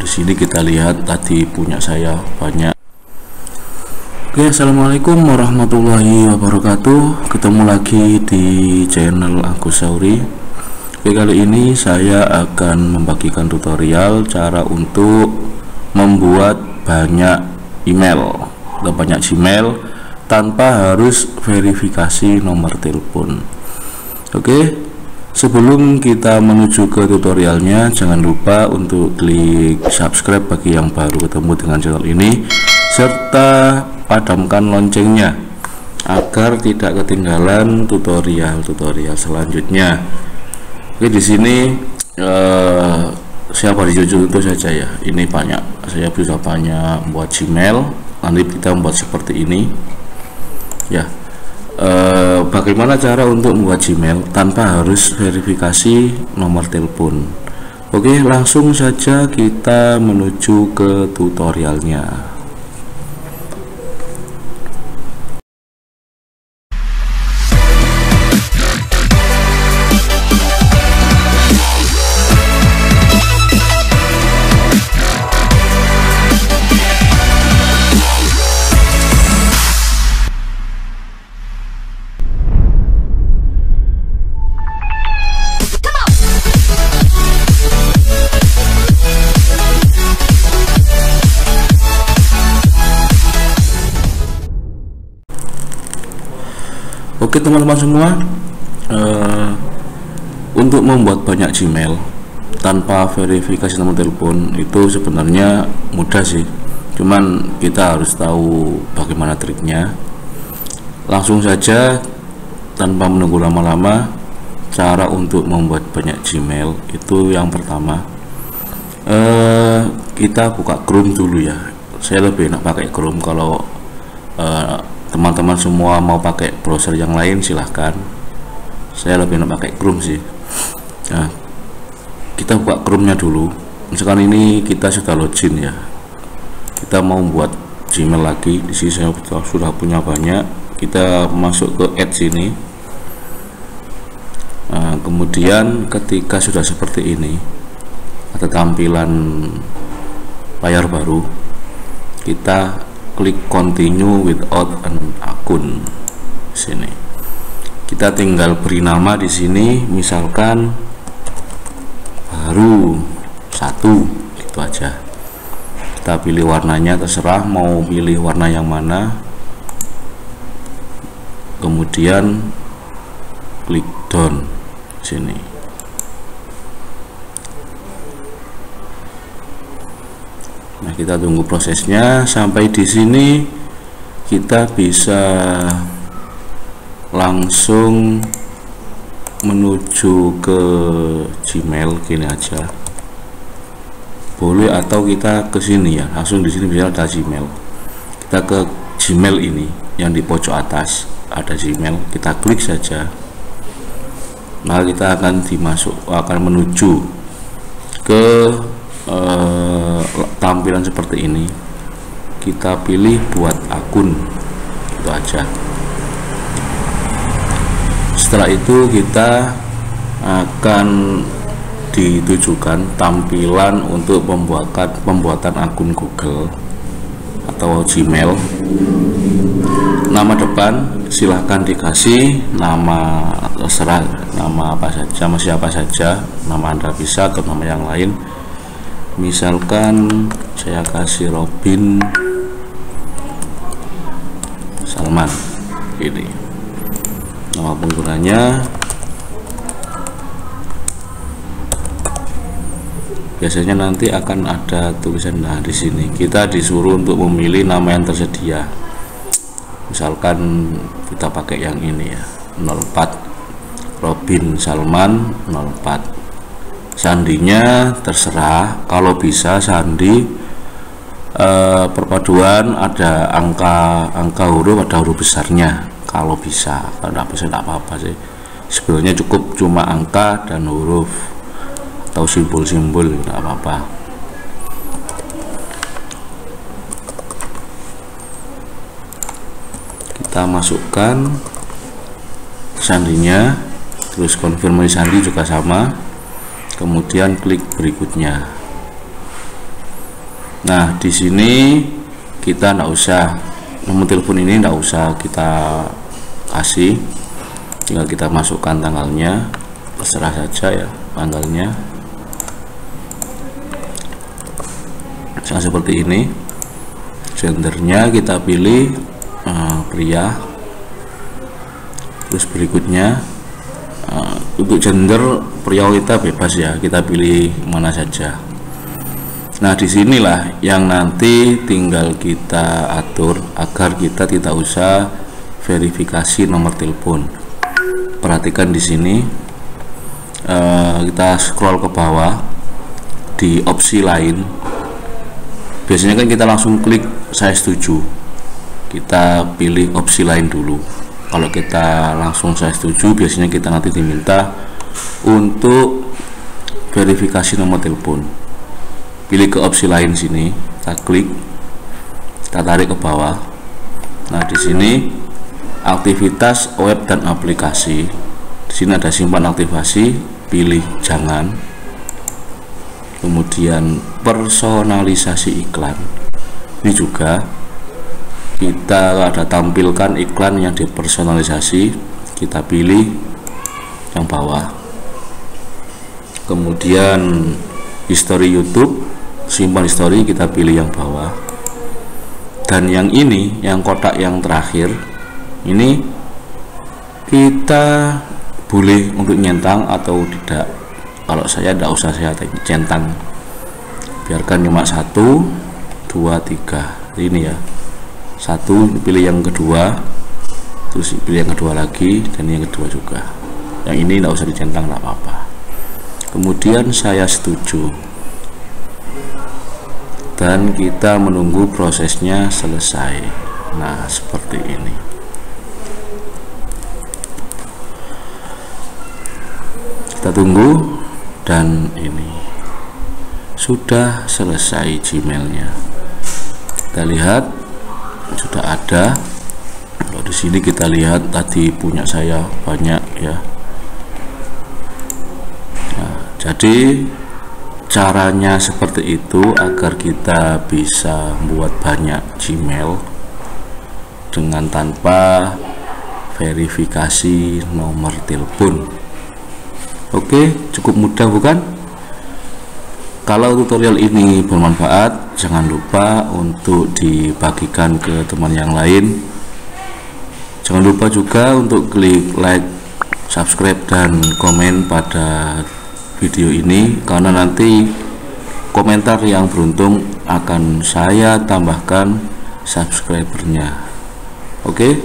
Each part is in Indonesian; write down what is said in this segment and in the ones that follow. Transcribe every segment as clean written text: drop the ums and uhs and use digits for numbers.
di sini kita lihat tadi punya saya banyak. Oke, assalamualaikum warahmatullahi wabarakatuh. Ketemu lagi di channel Agus Sauri. Oke, kali ini saya akan membagikan tutorial cara untuk membuat banyak email atau banyak Gmail tanpa harus verifikasi nomor telepon. Oke, sebelum kita menuju ke tutorialnya, jangan lupa untuk klik subscribe bagi yang baru ketemu dengan channel ini, serta padamkan loncengnya agar tidak ketinggalan tutorial-tutorial selanjutnya. Oke, di sini siapa dijujur itu saja ya. Ini banyak, saya bisa banyak buat Gmail. Nanti kita membuat seperti ini ya. Bagaimana cara untuk membuat Gmail tanpa harus verifikasi nomor telepon? Oke, langsung saja kita menuju ke tutorialnya. Oke teman-teman semua, untuk membuat banyak Gmail tanpa verifikasi nomor telepon itu sebenarnya mudah sih, cuman kita harus tahu bagaimana triknya. Langsung saja tanpa menunggu lama-lama, cara untuk membuat banyak Gmail itu yang pertama, kita buka Chrome dulu ya. Saya lebih enak pakai Chrome. Kalau teman-teman semua mau pakai browser yang lain silahkan, saya lebih enak pakai Chrome sih. Nah, kita buka Chrome nya dulu. Misalkan ini kita sudah login ya, kita mau buat Gmail lagi. Di sini saya sudah punya banyak. Kita masuk ke add sini. Nah, kemudian ketika sudah seperti ini, ada tampilan layar baru, kita klik continue without an akun. Sini kita tinggal beri nama di sini, misalkan baru satu, gitu aja. Kita pilih warnanya, terserah mau pilih warna yang mana. Kemudian klik done sini. Nah, kita tunggu prosesnya. Sampai di sini kita bisa langsung menuju ke Gmail gini aja. Boleh, atau kita ke sini ya. Langsung di sini bisa ada Gmail. Kita ke Gmail ini yang di pojok atas ada Gmail. Kita klik saja. Nah, kita akan menuju ke tampilan seperti ini. Kita pilih buat akun, itu aja. Setelah itu kita akan ditujukan tampilan untuk pembuatan akun Google atau Gmail. Nama depan silahkan dikasih nama, terserah nama apa saja, nama siapa saja, nama Anda bisa atau nama yang lain. Misalkan saya kasih Robin Salman, ini nama penggunanya. Biasanya nanti akan ada tulisan. Nah, di sini kita disuruh untuk memilih nama yang tersedia. Misalkan kita pakai yang ini ya, 04 Robin Salman 04. Sandinya terserah, kalau bisa sandi perpaduan ada angka huruf, ada huruf besarnya kalau bisa. Kalau tidak bisa tidak apa-apa sih, sebenarnya cukup cuma angka dan huruf atau simbol-simbol, tidak apa-apa. Kita masukkan sandinya, terus konfirmasi sandi juga sama, kemudian klik berikutnya. Nah, di sini kita nggak usah nomor telepon ini, nggak usah kita kasih, tinggal kita masukkan tanggalnya, terserah saja ya tanggalnya. Nah, seperti ini. Gendernya kita pilih pria. Terus berikutnya untuk gender pria kita bebas ya, kita pilih mana saja. Nah, disinilah yang nanti tinggal kita atur agar kita tidak usah verifikasi nomor telepon. Perhatikan di sini, kita scroll ke bawah di opsi lain. Biasanya kan kita langsung klik saya setuju, kita pilih opsi lain dulu. Kalau kita langsung saya setuju, biasanya kita nanti diminta untuk verifikasi nomor telepon. Pilih ke opsi lain sini, kita klik, kita tarik ke bawah. Nah, di sini aktivitas web dan aplikasi. Di sini ada simpan aktivasi, pilih jangan. Kemudian personalisasi iklan. Ini juga kita ada tampilkan iklan yang dipersonalisasi, kita pilih yang bawah. Kemudian history YouTube, simpan history, kita pilih yang bawah. Dan yang ini, yang kotak yang terakhir ini, kita boleh untuk nyentang atau tidak. Kalau saya tidak usah saya centang, biarkan cuma 1, 2, 3 ini ya. 1 pilih yang kedua, terus pilih yang kedua lagi, dan yang kedua juga. Yang ini tidak usah dicentang, tidak apa-apa. Kemudian saya setuju, dan kita menunggu prosesnya selesai. Nah, seperti ini. Kita tunggu. Dan ini sudah selesai Gmailnya. Kita lihat sudah ada. Kalau di sini kita lihat tadi punya saya banyak ya. Nah, jadi caranya seperti itu agar kita bisa buat banyak Gmail dengan tanpa verifikasi nomor telepon. Oke, cukup mudah bukan? Kalau tutorial ini bermanfaat, jangan lupa untuk dibagikan ke teman yang lain. Jangan lupa juga untuk klik like, subscribe, dan komen pada video ini, karena nanti komentar yang beruntung akan saya tambahkan subscribernya. Oke,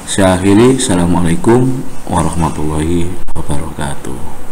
saya akhiri. Assalamualaikum warahmatullahi wabarakatuh.